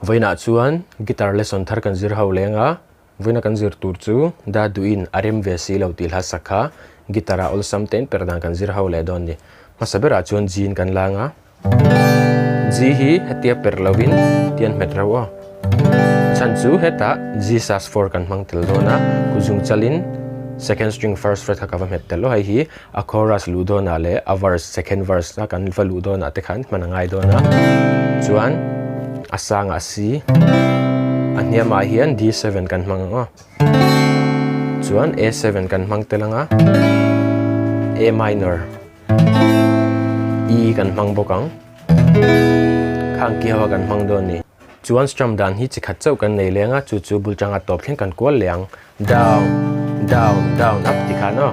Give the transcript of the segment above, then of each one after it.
Voina chuan guitar lesson thar kan zir ho lenga voina kan zir tur chu da duin arem ve si lo til ha sakha gitara ol samten perdan kan zir ho le don ni masabera chuan jin kan langa ji hi hatia perlovin tian metrawa chan chu heta Jesus for kan mang tel dona kujung chalin second string first fret ka met telo hai hi a chorus ludona le a verse second verse na kan fa ludona te khan manangai dona chuan asang asi ania ma hian D7 kan manga chuan A7 kan mang telanga A minor E kan mang bokang khang ki hawa kan mang don ni chuan strum dan hi chikhat chau kan nei lenga chu chu bulchanga top thleng kan kual leang down down down up ti khano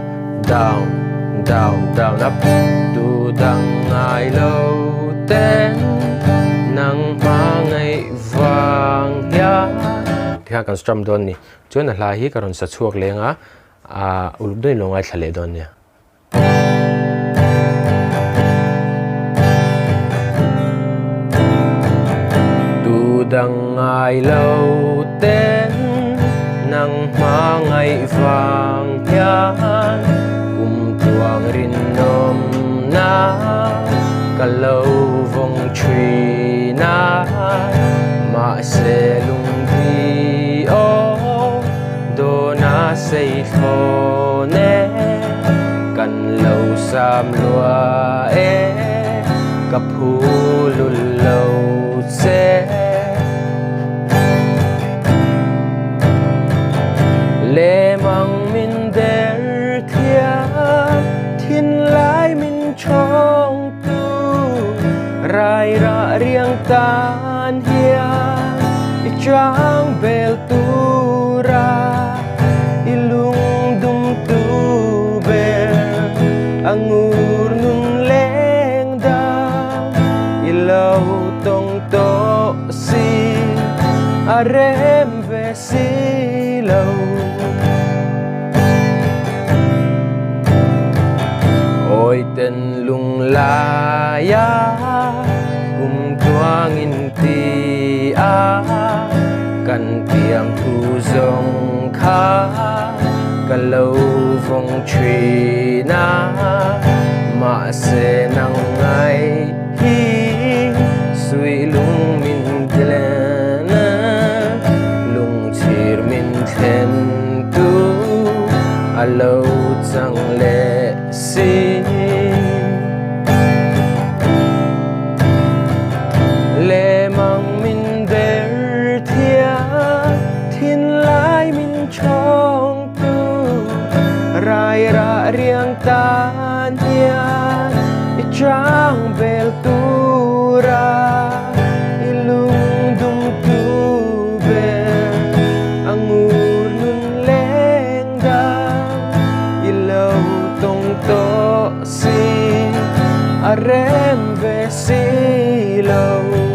down down down up tu dang ai lo ten nang mangai vang ya ti kha kan strum don ni chuan a hla hi karon sa chuak lenga a uluk doi longai thlale don ni tu dang ai lo ten nang mangai vang ya kum tuang rin nom na kalau vong tree na ma se lung vi o do na sei tho ne kan lo sam lua e ka phu lul lo se le mang min der thia thin lai min chong rai ra riang tan hia i chang bel tu ra ilung dum tu bel angur nun leng da ilau tong to si arem ve si lâu ôi tên lung la ya tuang in ti a kan tiam thu zong kha kan lo vong tree na ma se nang ai hi sui lung min glena lung chir min then tu a lo chang le si le mang min der thia thin lai min chong tu rai ra riang tan hian i chang bel tu ra ilung dum tu bel angur nun leng da ilau tong to si arem ve si lâu